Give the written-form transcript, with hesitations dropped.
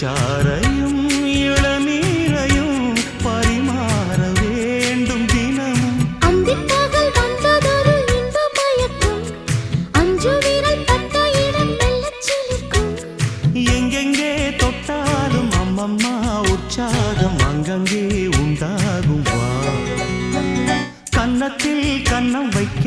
பழச்சாரையும் இளநீரையும் பரிமாற வேண்டும் தினமும். அந்திப்பகல் வந்ததொரு இன்ப மயக்கம், அஞ்சு விரல் பட்ட இடம் மெல்லச் சிலிர்க்கும். எங்கெங்கே தொட்டாலும் அம்மம்மா உற்சாகம் அங்கங்கே உண்டாகும். வா கன்னத்தில் கன்னம் வைக்க